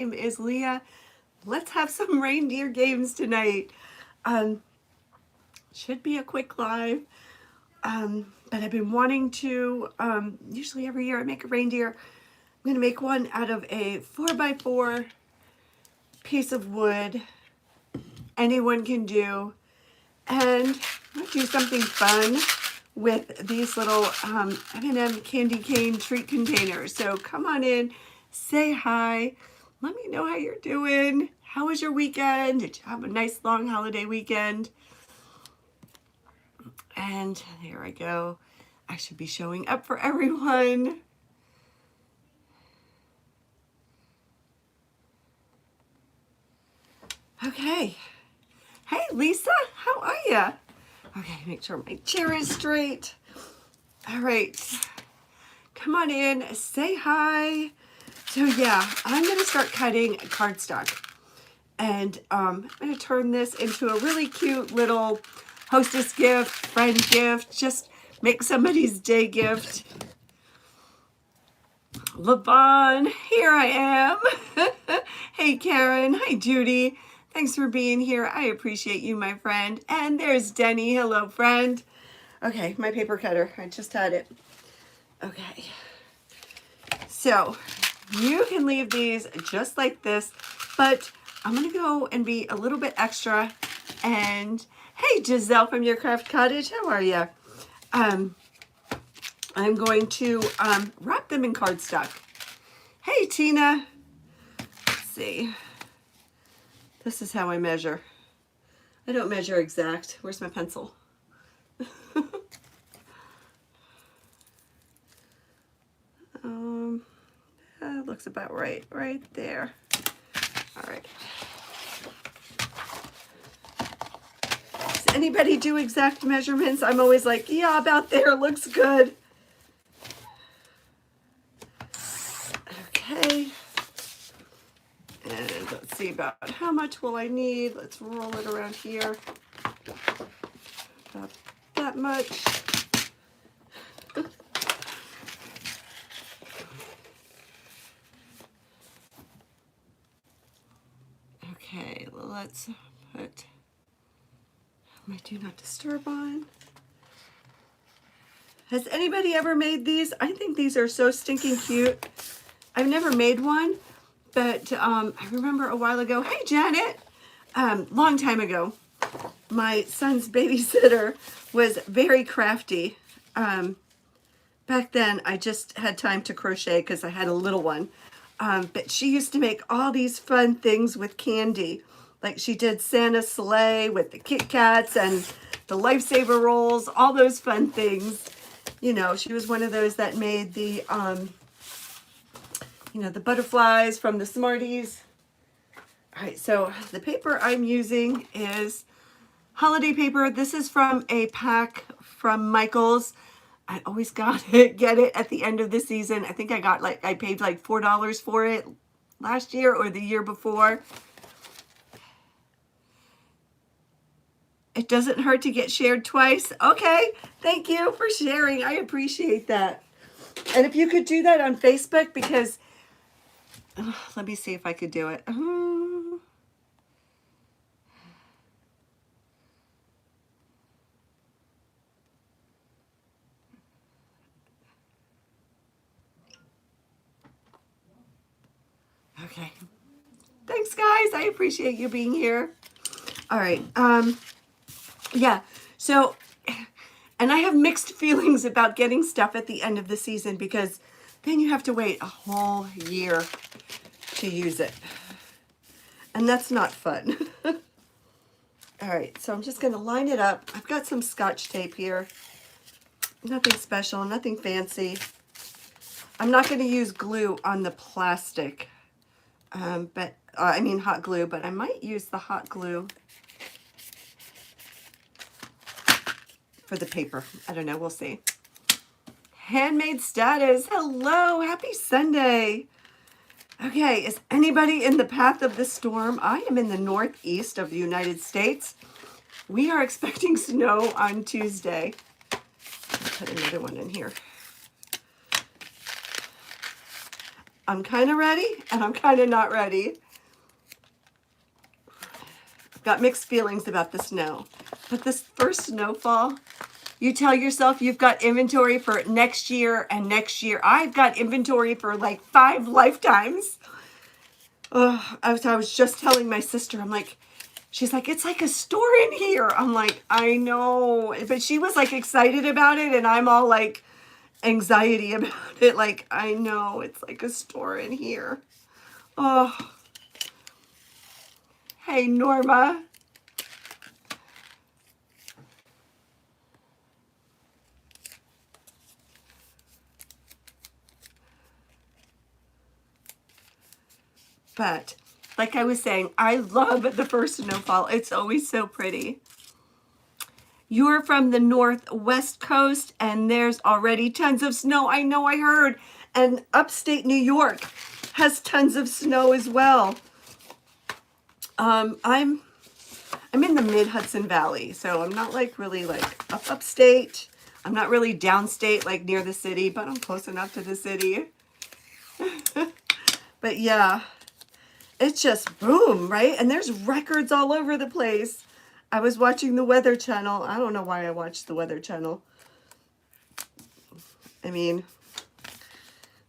name is Leah. Let's have some reindeer games tonight. Should be a quick live, but I've been wanting to, usually every year I make a reindeer. I'm going to make one out of a 4x4 piece of wood. Anyone can do. And I'll do something fun with these little M&M candy cane treat containers. So come on in, say hi, let me know how you're doing. How was your weekend? Did you have a nice long holiday weekend? And there I go. I should be showing up for everyone. Okay. Hey, Lisa, how are you? Okay, make sure my chair is straight. All right. Come on in, say hi. So yeah, I'm gonna start cutting cardstock. And I'm gonna turn this into a really cute little hostess gift, friend gift, just make somebody's day gift. Levon, here I am. Hey Karen, hi Judy. Thanks for being here. I appreciate you, my friend. And there's Denny. Hello, friend. Okay, my paper cutter. I just had it. Okay. So you can leave these just like this, but I'm going to go and be a little bit extra. And hey, Giselle from Your Craft Cottage. How are you? I'm going to wrap them in cardstock. Hey, Tina. Let's see. This is how I measure. I don't measure exact. Where's my pencil? That looks about right there. All right. Does anybody do exact measurements? I'm always like, yeah, about there, looks good. Okay. And let's see about how much will I need. Let's roll it around here. About that much. Okay, let's put my do not disturb on. Has anybody ever made these? I think these are so stinking cute. I've never made one, but I remember a while ago, hey Janet, long time ago, my son's babysitter was very crafty. Back then I just had time to crochet because I had a little one. But she used to make all these fun things with candy. Like she did Santa's sleigh with the Kit Kats and the Lifesaver rolls, all those fun things. You know, she was one of those that made the, you know, the butterflies from the Smarties. All right, so the paper I'm using is holiday paper. This is from a pack from Michael's. I always get it at the end of the season. I think I paid like $4 for it last year or the year before. It doesn't hurt to get shared twice. Okay, thank you for sharing. I appreciate that. And if you could do that on Facebook, because let me see if I could do it. Okay. Thanks, guys. I appreciate you being here. All right. Yeah. So, and I have mixed feelings about getting stuff at the end of the season because then you have to wait a whole year to use it. And that's not fun. All right. So I'm just going to line it up. I've got some Scotch tape here. Nothing special, nothing fancy. I'm not going to use glue on the plastic. I mean hot glue, but I might use the hot glue for the paper. I don't know, we'll see. Handmade status, hello, happy Sunday. Okay, is anybody in the path of the storm? I am in the northeast of the United States. We are expecting snow on Tuesday. I'll put another one in here. I'm kind of ready and I'm kind of not ready. Got mixed feelings about the snow. But this first snowfall, you tell yourself you've got inventory for next year and next year. I've got inventory for like 5 lifetimes. Oh, I was just telling my sister, I'm like, she's like, it's like a store in here. I'm like, I know. But she was like excited about it and I'm all like anxiety about it. Like, I know it's like a store in here. Oh. Hey, Norma. But like I was saying, I love the first snowfall. It's always so pretty. You're from the northwest coast and there's already tons of snow. I know, I heard. And upstate New York has tons of snow as well. I'm in the mid-Hudson Valley, so I'm not like really like upstate. I'm not really downstate, like near the city, but I'm close enough to the city. But yeah, it's just boom, right? And there's records all over the place. I was watching the Weather Channel. I don't know why I watched the Weather Channel. I mean,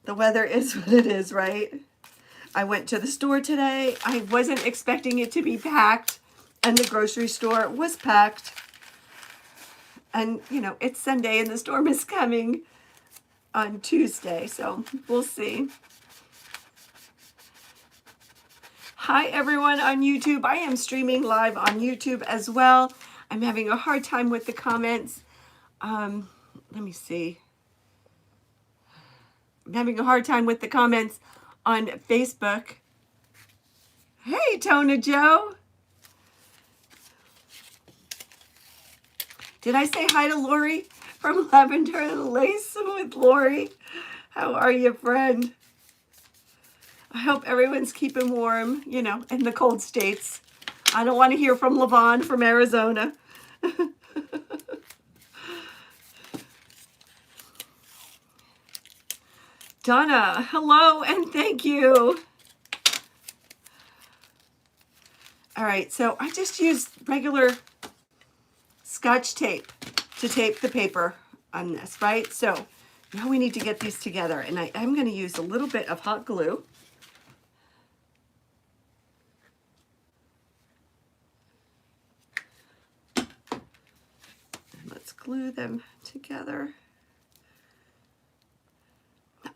the weather is what it is, right? I went to the store today. I wasn't expecting it to be packed, and the grocery store was packed. And, you know, it's Sunday and the storm is coming on Tuesday, so we'll see. Hi, everyone on YouTube. I am streaming live on YouTube as well. I'm having a hard time with the comments. Let me see. I'm having a hard time with the comments on Facebook. Hey, Tona Joe. Did I say hi to Lori from Lavender and Lace with Lori? How are you, friend? I hope everyone's keeping warm, you know, in the cold states. I don't want to hear from Levon from Arizona. Donna, hello and thank you. All right, so I just used regular Scotch tape to tape the paper on this, right? So now we need to get these together, and I'm going to use a little bit of hot glue. And let's glue them together.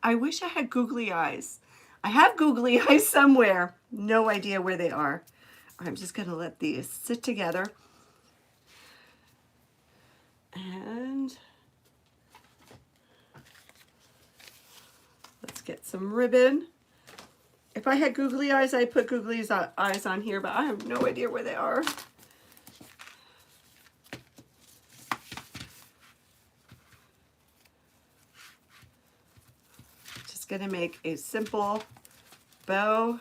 I wish I had googly eyes. I have googly eyes somewhere. No idea where they are. I'm just going to let these sit together. And let's get some ribbon. If I had googly eyes, I'd put googly eyes on here, but I have no idea where they are. Just going to make a simple bow.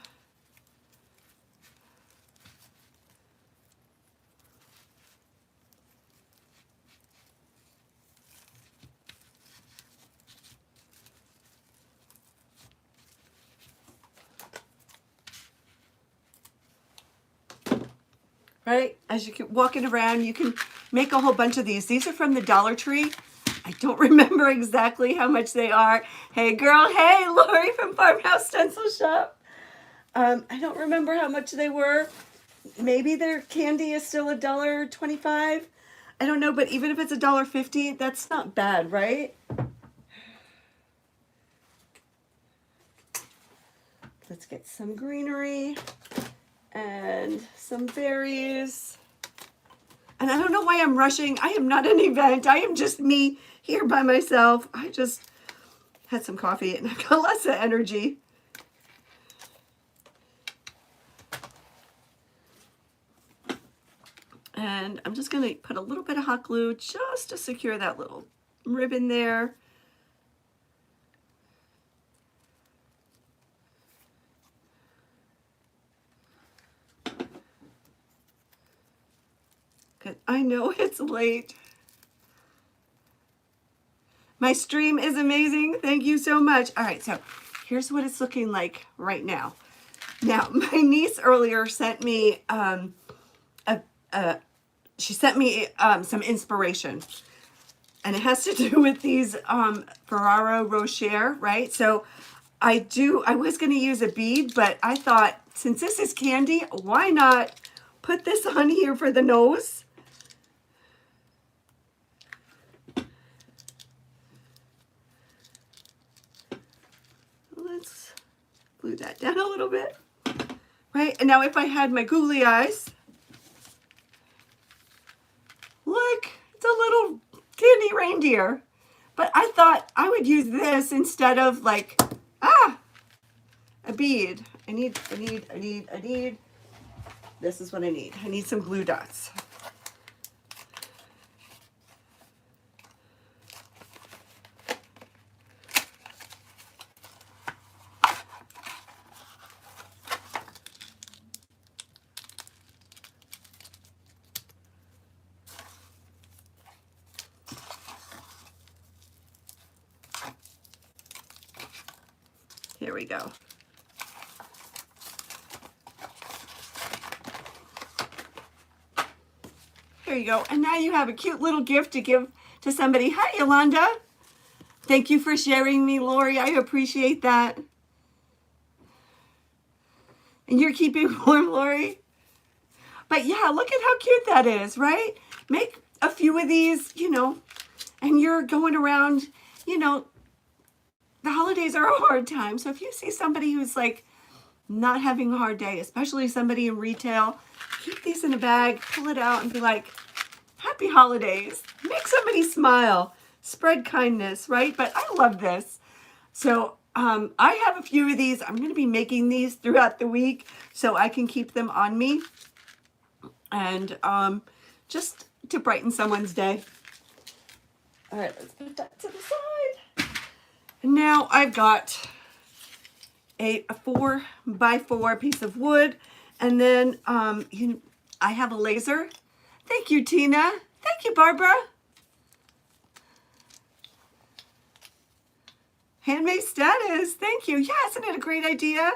Right? As you keep walking around, you can make a whole bunch of these. These are from the Dollar Tree. I don't remember exactly how much they are. Hey, girl. Hey, Lori from Farmhouse Stencil Shop. I don't remember how much they were. Maybe their candy is still $1.25. I don't know, but even if it's $1.50, that's not bad, right? Let's get some greenery and some berries. And I don't know why I'm rushing. I am not an event. I am just me here by myself. I just had some coffee and I've got lots of energy. And I'm just going to put a little bit of hot glue just to secure that little ribbon there. I know it's late. My stream is amazing. Thank you so much. All right, so here's what it's looking like right now. Now, my niece earlier sent me, she sent me some inspiration. And it has to do with these Ferrero Rocher, right? So I was going to use a bead, but I thought, since this is candy, why not put this on here for the nose? Let's glue that down a little bit, right? And now if I had my googly eyes, look, it's a little candy reindeer. But I thought I would use this instead of like, a bead. I need, this is what I need. I need some glue dots. Here we go. There you go. And now you have a cute little gift to give to somebody. Hi, Yolanda. Thank you for sharing me, Lori. I appreciate that. And you're keeping warm, Lori. But yeah, look at how cute that is, right? Make a few of these, you know, and you're going around, you know, the holidays are a hard time. So if you see somebody who's like not having a hard day, especially somebody in retail, keep these in a bag, pull it out and be like, happy holidays. Make somebody smile, spread kindness, right? But I love this. So I have a few of these. I'm going to be making these throughout the week so I can keep them on me and just to brighten someone's day. All right, let's put that to the side. And now I've got a 4x4 piece of wood, and then I have a laser. Thank you, Tina. Thank you, Barbara. Handmade status. Thank you. Yeah, isn't it a great idea?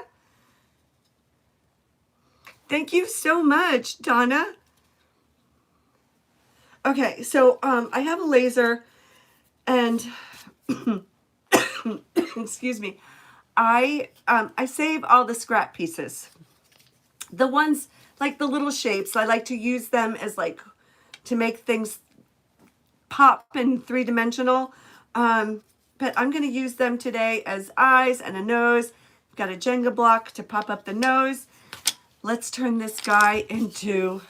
Thank you so much, Donna. Okay, so I have a laser, and excuse me, I save all the scrap pieces. The ones like the little shapes, I like to use them as like to make things pop and three-dimensional. But I'm going to use them today as eyes and a nose. I've got a Jenga block to pop up the nose. Let's turn this guy into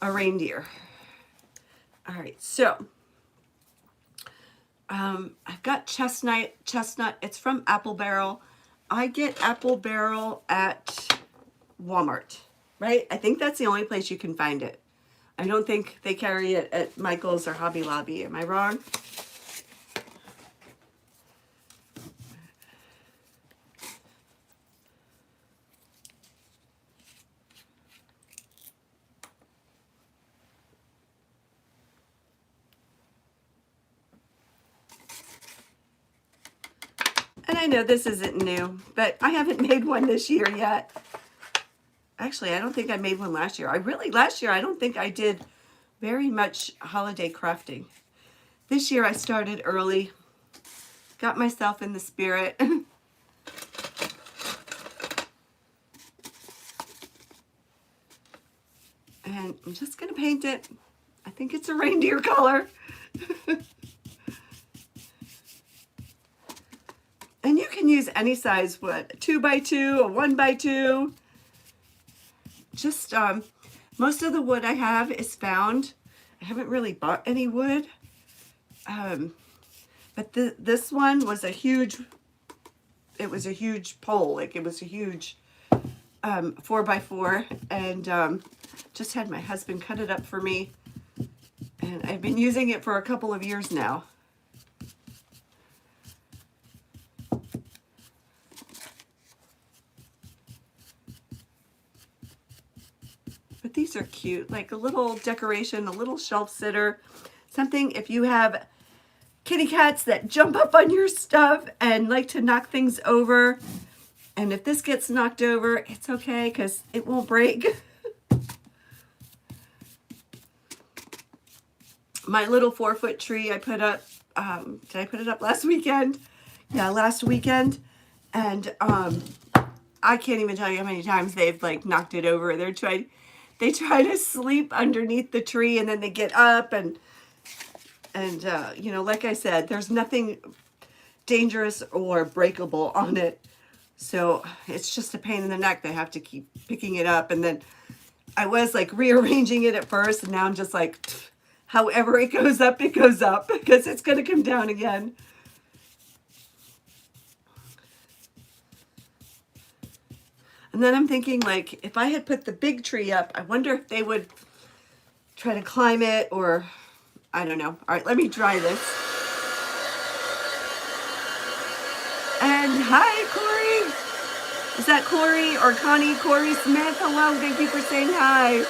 a reindeer. All right, so I've got chestnut. It's from Apple Barrel. I get Apple Barrel at Walmart, right? I think that's the only place you can find it. I don't think they carry it at Michael's or Hobby Lobby. Am I wrong? And I know this isn't new, but I haven't made one this year yet. Actually, I don't think I made one last year. Last year, I don't think I did very much holiday crafting. This year, I started early, got myself in the spirit. And I'm just going to paint it. I think it's a reindeer color. And you can use any size wood, a 2x2, a 1x2. Just most of the wood I have is found. I haven't really bought any wood. But this one was a huge, it was a huge pole. Like it was a huge 4x4. And just had my husband cut it up for me. And I've been using it for a couple of years now. But these are cute, like a little decoration, a little shelf sitter, something if you have kitty cats that jump up on your stuff and like to knock things over. And if this gets knocked over, it's okay because it won't break. My little 4-foot tree I put up, did I put it up last weekend? Yeah, last weekend. And I can't even tell you how many times they've like knocked it over. They try to sleep underneath the tree and then they get up and you know, like I said, there's nothing dangerous or breakable on it. So it's just a pain in the neck. They have to keep picking it up. And then I was like rearranging it at first, and now I'm just like, however it goes up because it's going to come down again. And then I'm thinking, like, if I had put the big tree up, I wonder if they would try to climb it, or I don't know. All right, let me dry this. And hi, Corey. Is that Corey or Connie? Corey Smith, hello. Thank you for saying hi.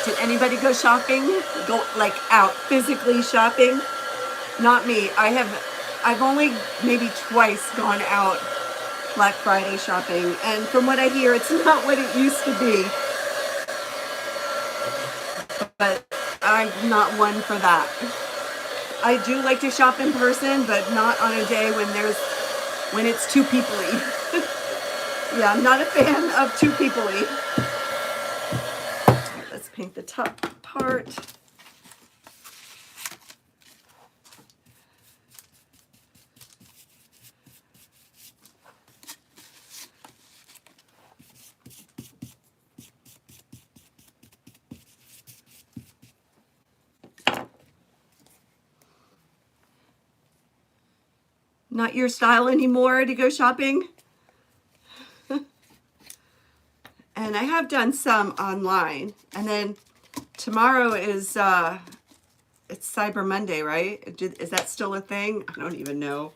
Did anybody go shopping? Go like out physically shopping? Not me. I've only maybe twice gone out Black Friday shopping, and from what I hear, it's not what it used to be. But I'm not one for that. I do like to shop in person, but not on a day when it's too people-y. Yeah, I'm not a fan of too people-y. Let's paint the top part. Not your style anymore to go shopping? And I have done some online. And then tomorrow is, it's Cyber Monday, right? Is that still a thing? I don't even know.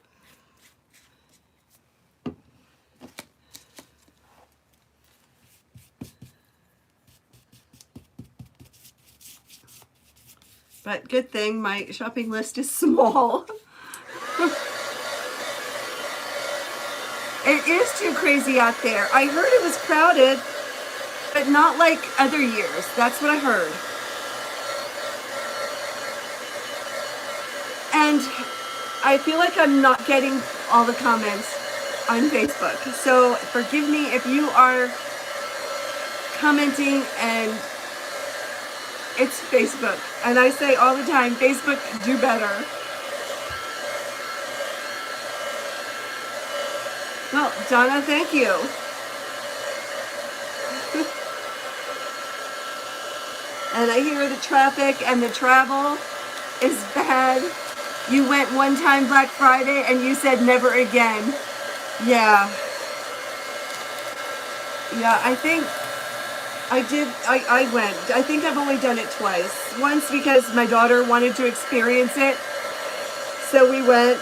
But good thing my shopping list is small. It is too crazy out there. I heard it was crowded, but not like other years. That's what I heard. And I feel like I'm not getting all the comments on Facebook. So forgive me if you are commenting and it's Facebook. And I say all the time, Facebook, do better. Well, Donna, thank you. And I hear the traffic and the travel is bad. You went one time Black Friday and you said never again. Yeah. Yeah, I think I did. I went. I think I've only done it twice. Once because my daughter wanted to experience it. So we went.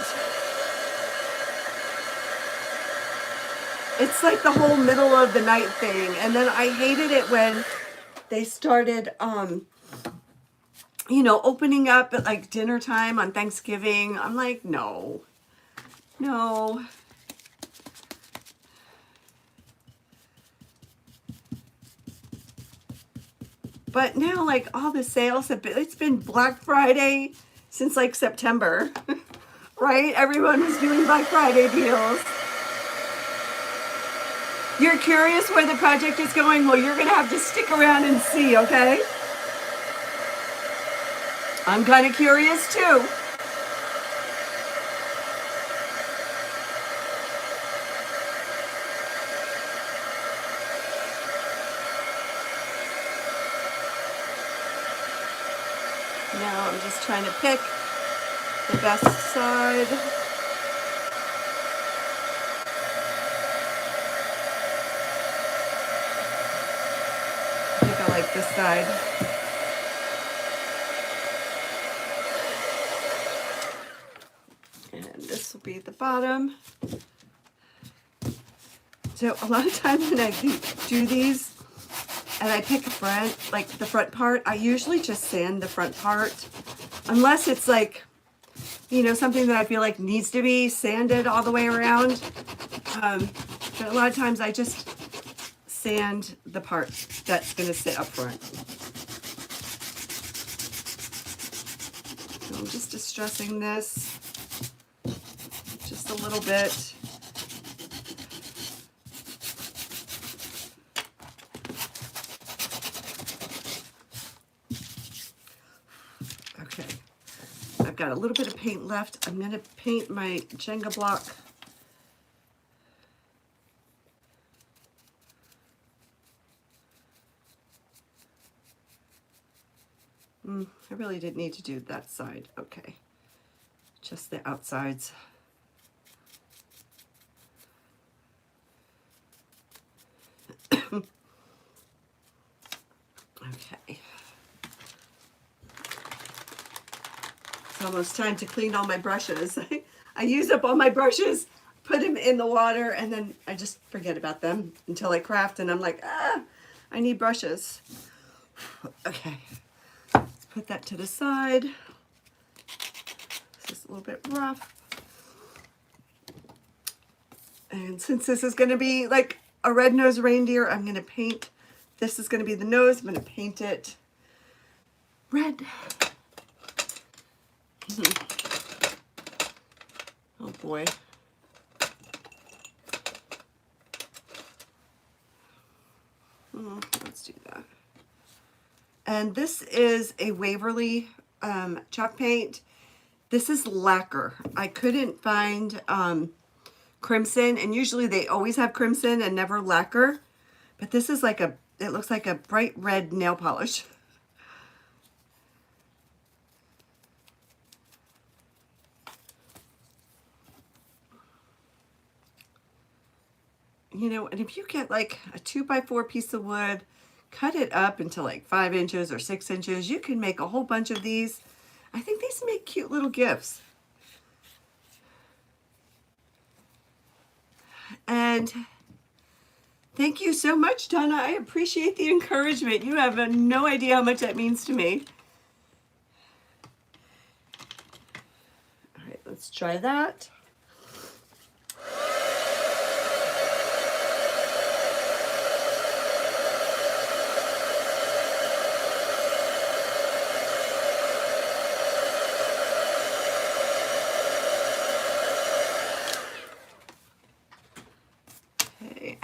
It's like the whole middle of the night thing. And then I hated it when they started, you know, opening up at like dinner time on Thanksgiving. I'm like, no. But now, like, all the sales have been, it's been Black Friday since like September, right? Everyone was doing Black Friday deals. You're curious where the project is going? Well, you're going to have to stick around and see, okay? I'm kind of curious too. Now I'm just trying to pick the best side. I think I like this side. And this will be the bottom. So a lot of times when I do these and I pick a front, like the front part, I usually just sand the front part. Unless it's like, you know, something that I feel like needs to be sanded all the way around. But a lot of times I just sand the part that's going to sit up front. So I'm just distressing this just a little bit. Okay, I've got a little bit of paint left. I'm going to paint my Jenga block. I really didn't need to do that side. Okay, just the outsides. Okay. It's almost time to clean all my brushes. I use up all my brushes, put them in the water, and then I just forget about them until I craft, and I'm like, I need brushes. Okay. Put that to the side. This is a little bit rough. And since this is going to be like a red-nosed reindeer, I'm going to paint, this is going to be the nose, I'm going to paint it red. Oh boy. Let's do that. And this is a Waverly chalk paint. This is lacquer. I couldn't find crimson, and usually they always have crimson and never lacquer. But this is like it looks like a bright red nail polish. You know, and if you get like a 2x4 piece of wood, cut it up into like 5 inches or 6 inches. You can make a whole bunch of these. I think these make cute little gifts. And thank you so much, Donna. I appreciate the encouragement. You have no idea how much that means to me. All right, let's try that.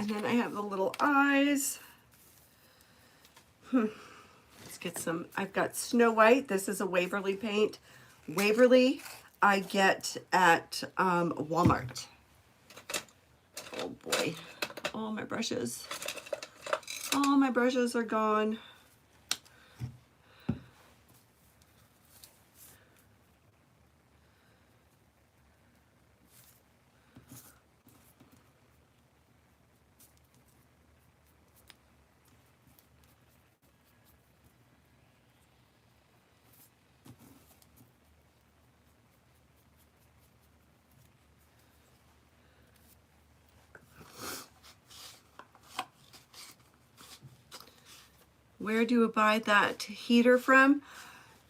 And then I have the little eyes. Let's get some, I've got Snow White. This is a Waverly paint. Waverly I get at Walmart. Oh boy, all my brushes. All my brushes are gone. Where do I buy that heater from?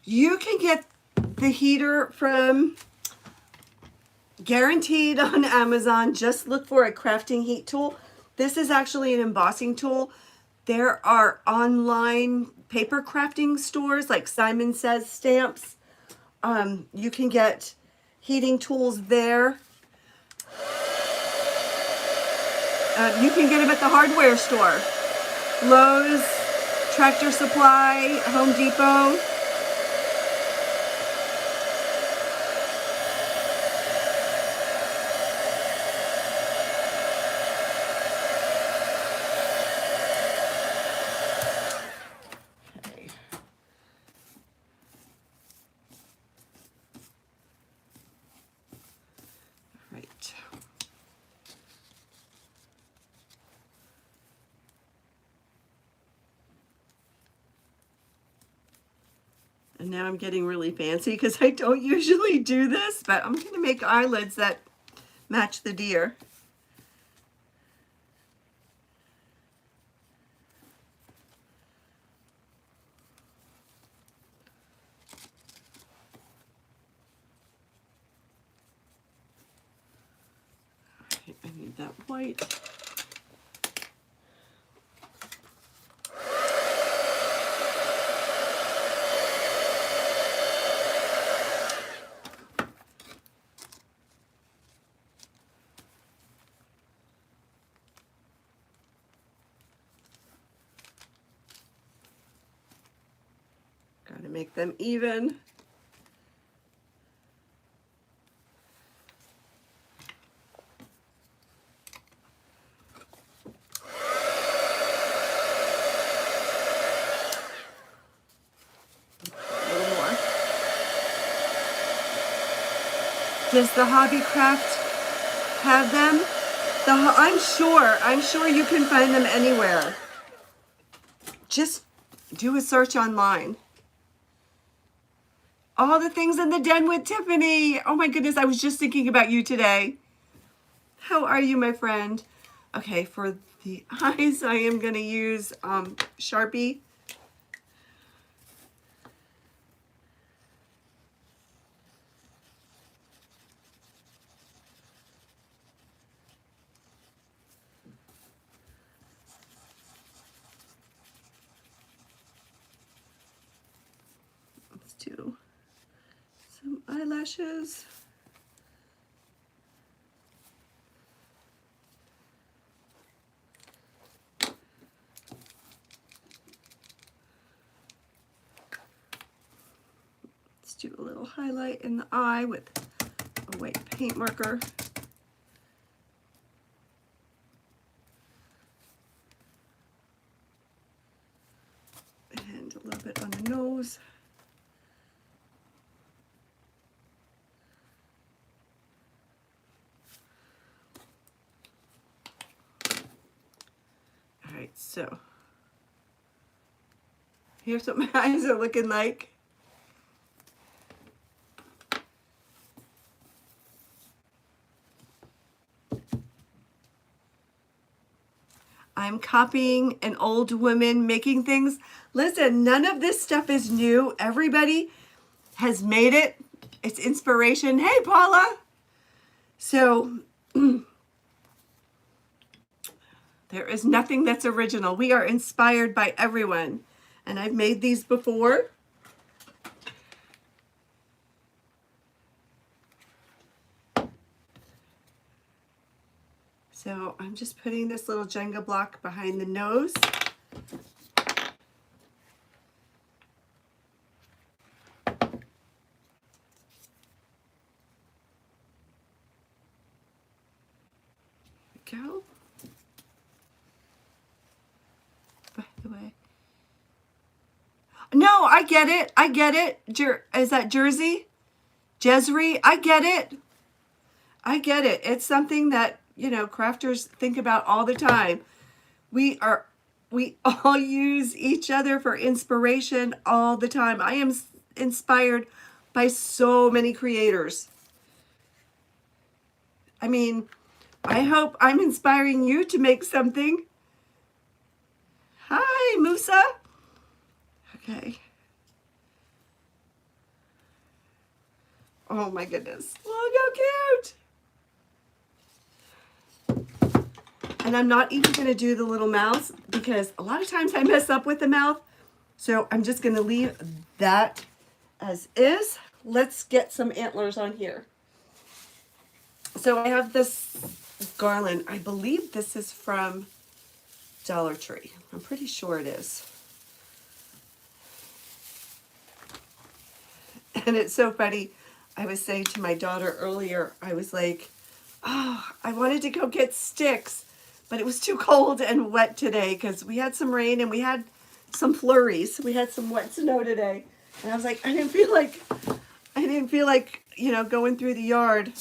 You can get the heater from guaranteed on Amazon. Just look for a crafting heat tool. This is actually an embossing tool. There are online paper crafting stores like Simon Says Stamps. You can get heating tools there. You can get them at the hardware store. Lowe's, Tractor Supply, Home Depot. Okay. Right. And now I'm getting really fancy because I don't usually do this, but I'm going to make eyelids that match the deer. I need that white. Gotta make them even. Does the hobby craft have them? I'm sure you can find them anywhere. Just do a search online. All the things in the den with Tiffany. Oh my goodness, I was just thinking about you today. How are you, my friend? Okay, for the eyes, I am gonna use Sharpie. Let's do some eyelashes. Let's do a little highlight in the eye with a white paint marker. And a little bit on the nose. All right, so here's what my eyes are looking like. I'm copying an old woman making things. Listen, none of this stuff is new. Everybody has made it. It's inspiration. Hey, Paula. So there is nothing that's original. We are inspired by everyone. And I've made these before. So I'm just putting this little Jenga block behind the nose. There we go. By the way. No, I get it. I get it. Is that Jersey? Jesry? I get it. I get it. It's something that, you know, crafters think about all the time. We all use each other for inspiration all the time. I am inspired by so many creators. I mean, I hope I'm inspiring you to make something. Hi, Musa. Okay. Oh my goodness. Look how cute. And I'm not even going to do the little mouths because a lot of times I mess up with the mouth. So I'm just going to leave that as is. Let's get some antlers on here. So I have this garland. I believe this is from Dollar Tree. I'm pretty sure it is. And it's so funny. I was saying to my daughter earlier, I was like, oh, I wanted to go get sticks, but it was too cold and wet today because we had some rain and we had some flurries. We had some wet snow today. And I was like, I didn't feel like, you know, going through the yard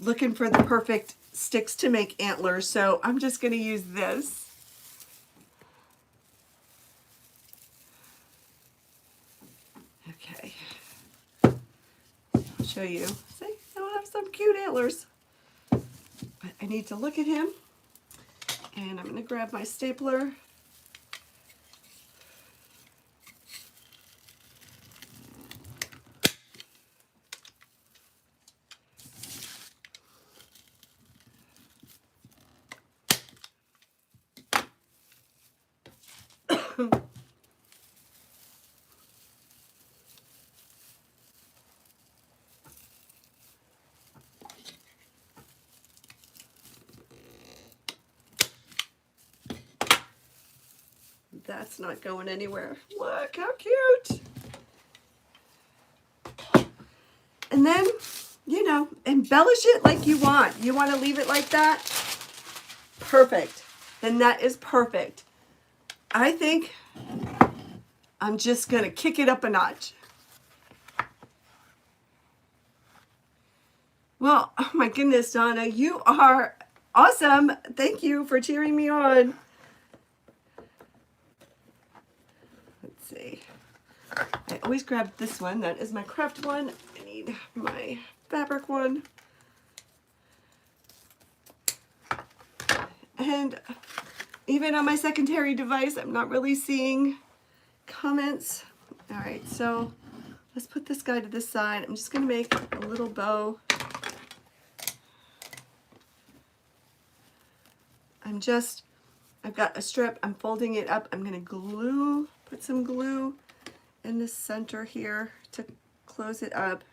looking for the perfect sticks to make antlers. So I'm just going to use this. show you. See, I'll have some cute antlers. But I need to look at him. And I'm going to grab my stapler. That's not going anywhere. Look how cute. And then, you know, embellish it like you want. You want to leave it like that? Perfect. Then that is perfect. I think I'm just going to kick it up a notch. Well, oh my goodness, Donna, you are awesome. Thank you for cheering me on. Let's see. I always grab this one. That is my craft one. I need my fabric one. And even on my secondary device, I'm not really seeing comments. All right, so let's put this guy to the side. I'm just going to make a little bow. I've got a strip. I'm folding it up. I'm going to put some glue in the center here to close it up.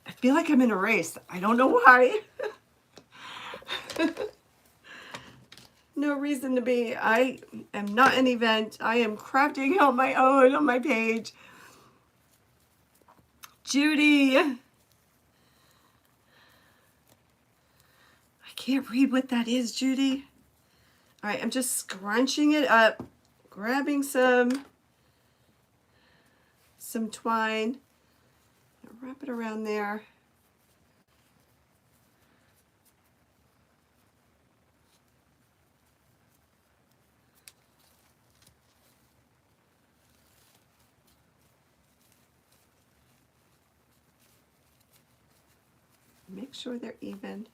I feel like I'm in a race. I don't know why. No reason to be. I am not an event. I am crafting on my own on my page. Judy. I can't read what that is, Judy. All right, I'm just scrunching it up, grabbing some twine, wrap it around there. Make sure they're even.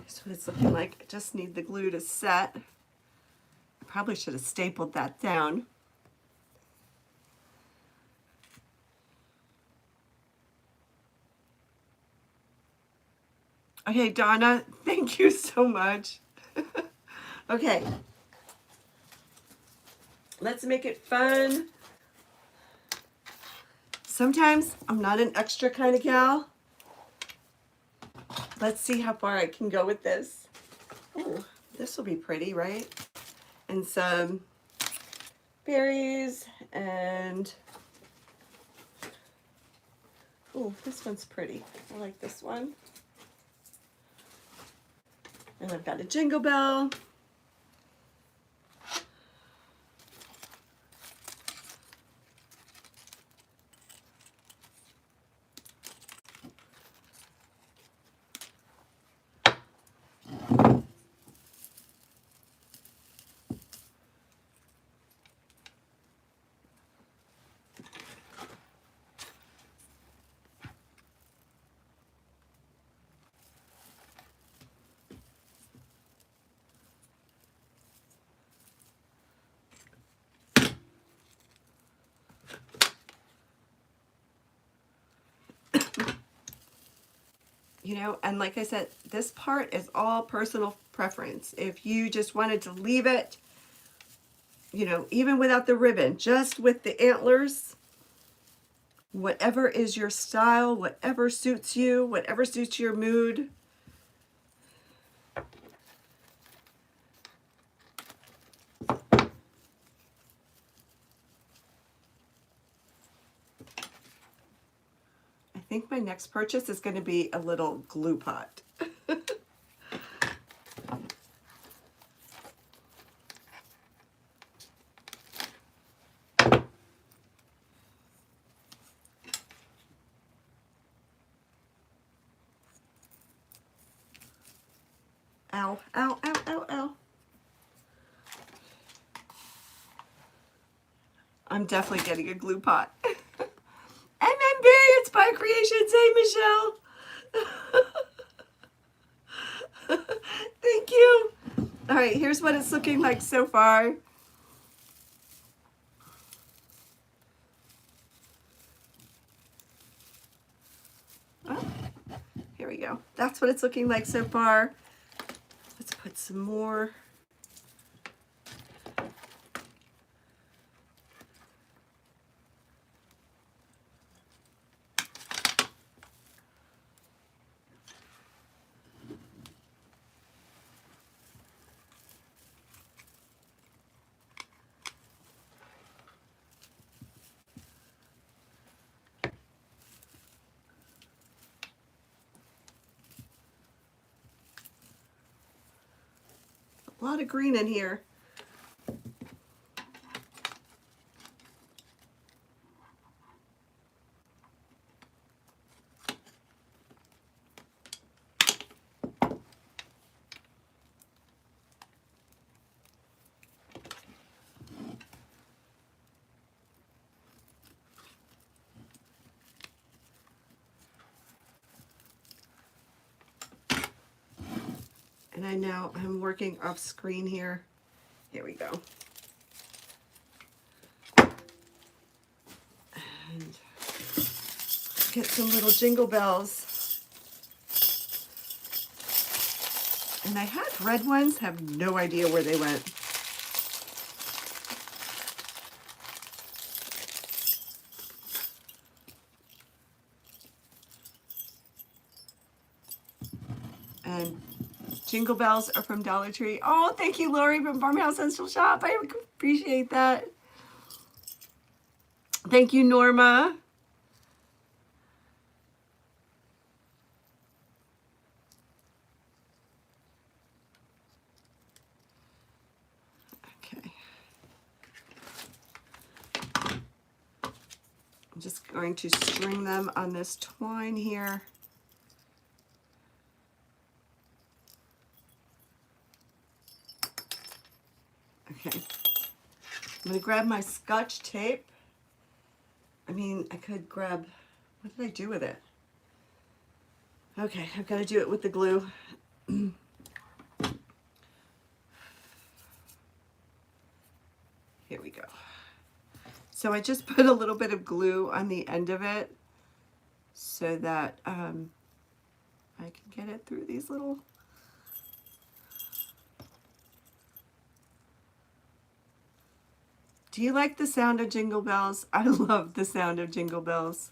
That's what it's looking like. I just need the glue to set. I probably should have stapled that down. Okay, Donna, thank you so much. Okay. Let's make it fun. Sometimes I'm not an extra kind of gal. Let's see how far I can go with this. Oh, this will be pretty, right? And some berries and, oh, this one's pretty. I like this one. And I've got a jingle bell. You know, and like I said, this part is all personal preference. If you just wanted to leave it you know, even without the ribbon, just with the antlers, whatever is your style, whatever suits you, whatever suits your mood. I think my next purchase is going to be a little glue pot. Ow, ow, ow, ow, ow. I'm definitely getting a glue pot. MMB, Inspire Creations. Hey, Michelle. Thank you. All right, here's what it's looking like so far. Oh, here we go. That's what it's looking like so far. Let's put some more. A lot of green in here. And I'm working off screen here. Here we go. And get some little jingle bells. And I had red ones, have no idea where they went. And jingle bells are from Dollar Tree. Oh, thank you, Lori from Farmhouse Central Shop. I appreciate that. Thank you, Norma. Okay. I'm just going to string them on this twine here. Okay, I'm going to grab my Scotch tape. I mean, I could grab, what did I do with it? Okay, I've got to do it with the glue. Here we go. So I just put a little bit of glue on the end of it so that I can get it through these little... Do you like the sound of jingle bells? I love the sound of jingle bells.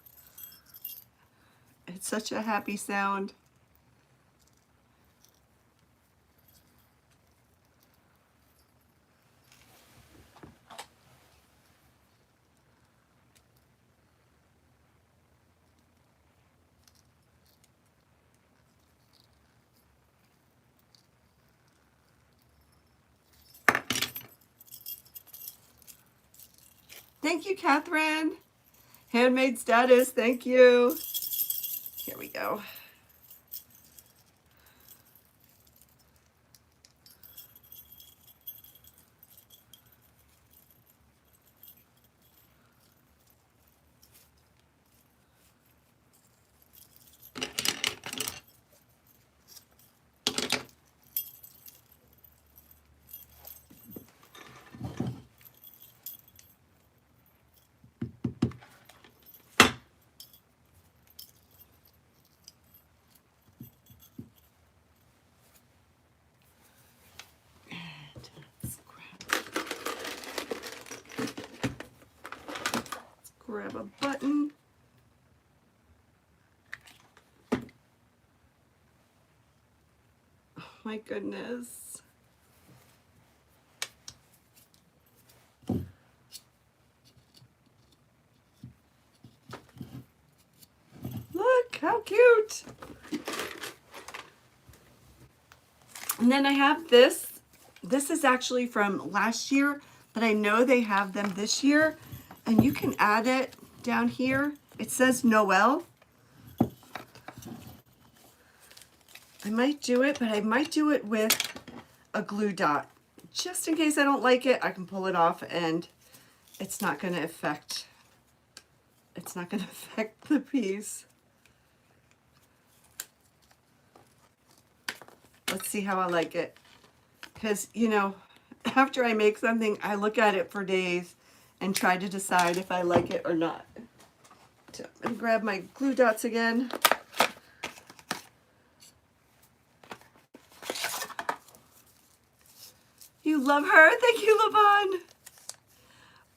It's such a happy sound. Thank you, Catherine. Handmade status, thank you. Here we go. grab a button. Oh my goodness. Look, how cute. And then I have this. This is actually from last year, but I know they have them this year. And you can add it down here. It says Noel. I might do it, but I might do it with a glue dot. Just in case I don't like it, I can pull it off and it's not going to affect the piece. Let's see how I like it. Because, you know, after I make something, I look at it for days and try to decide if I like it or not. So I'm going to grab my glue dots again. You love her? Thank you, Levon.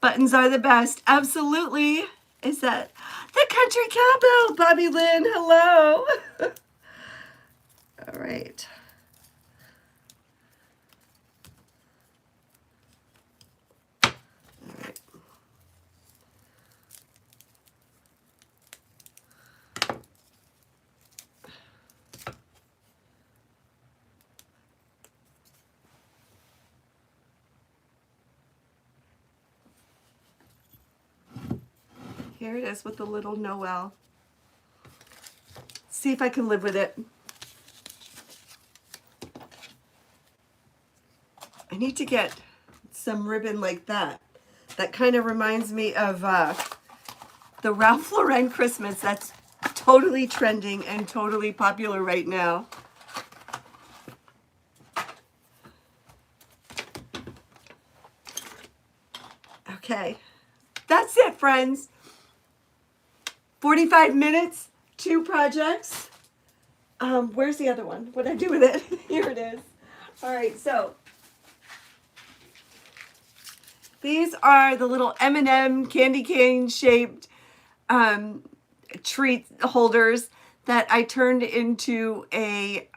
Buttons are the best. Absolutely. Is that the country cowbell? Bobby Lynn, hello. All right. Here it is with the little Noel. See if I can live with it. I need to get some ribbon like that. That kind of reminds me of the Ralph Lauren Christmas. That's totally trending and totally popular right now. Okay, that's it, friends. 45 minutes, 2 projects. Where's the other one? What did I do with it? Here it is. All right, so these are the little M&M candy cane shaped treat holders that I turned into a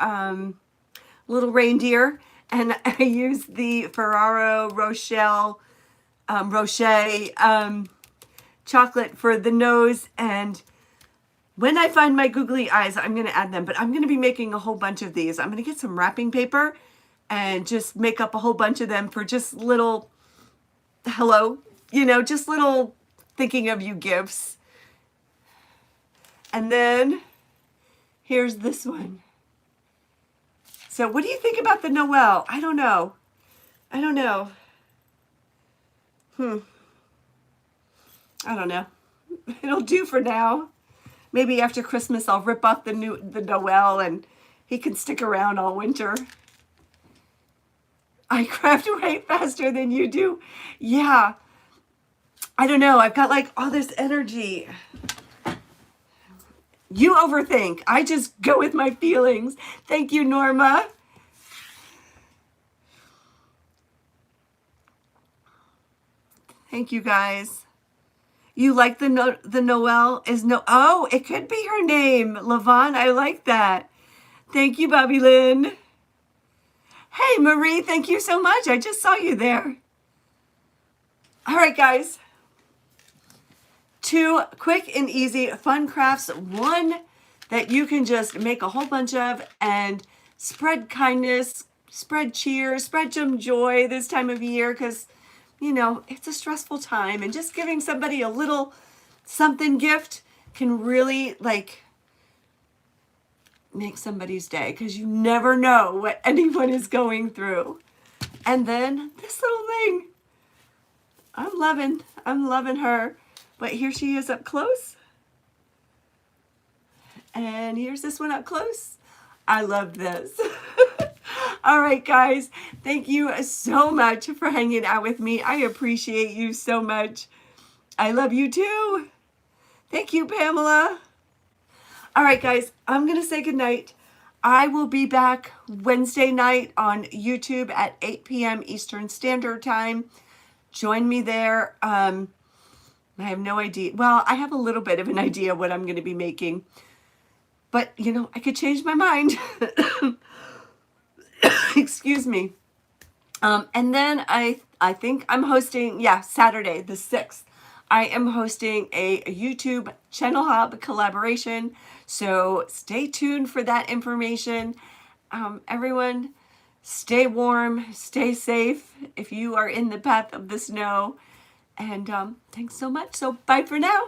little reindeer, and I used the Ferrero Rocher chocolate for the nose, and when I find my googly eyes, I'm going to add them, but I'm going to be making a whole bunch of these. I'm going to get some wrapping paper and just make up a whole bunch of them for just little, hello, you know, just little thinking of you gifts. And then here's this one. So what do you think about the Noel? I don't know. I don't know. I don't know. It'll do for now. Maybe after Christmas I'll rip off the Noel and he can stick around all winter. I craft way faster than you do. Yeah. I don't know. I've got like all this energy. You overthink. I just go with my feelings. Thank you, Norma. Thank you, guys. You like the Noel? Oh, it could be her name. Levon, I like that. Thank you, Bobby Lynn. Hey, Marie, thank you so much. I just saw you there. All right, guys. 2 quick and easy fun crafts. 1 that you can just make a whole bunch of and spread kindness, spread cheer, spread some joy this time of year, because you know, it's a stressful time, and just giving somebody a little something gift can really like make somebody's day, because you never know what anyone is going through. And then this little thing, I'm loving her. But here she is up close. And here's this one up close. I love this. All right, guys, thank you so much for hanging out with me. I appreciate you so much. I love you too. Thank you, Pamela. All right, guys, I'm going to say goodnight. I will be back Wednesday night on YouTube at 8 p.m. Eastern Standard Time. Join me there. I have no idea. Well, I have a little bit of an idea what I'm going to be making, but you know, I could change my mind. Excuse me. And then I think I'm hosting, yeah, Saturday the 6th. I am hosting a YouTube Channel Hub collaboration. So stay tuned for that information. Everyone, stay warm, stay safe if you are in the path of the snow. And thanks so much. So bye for now.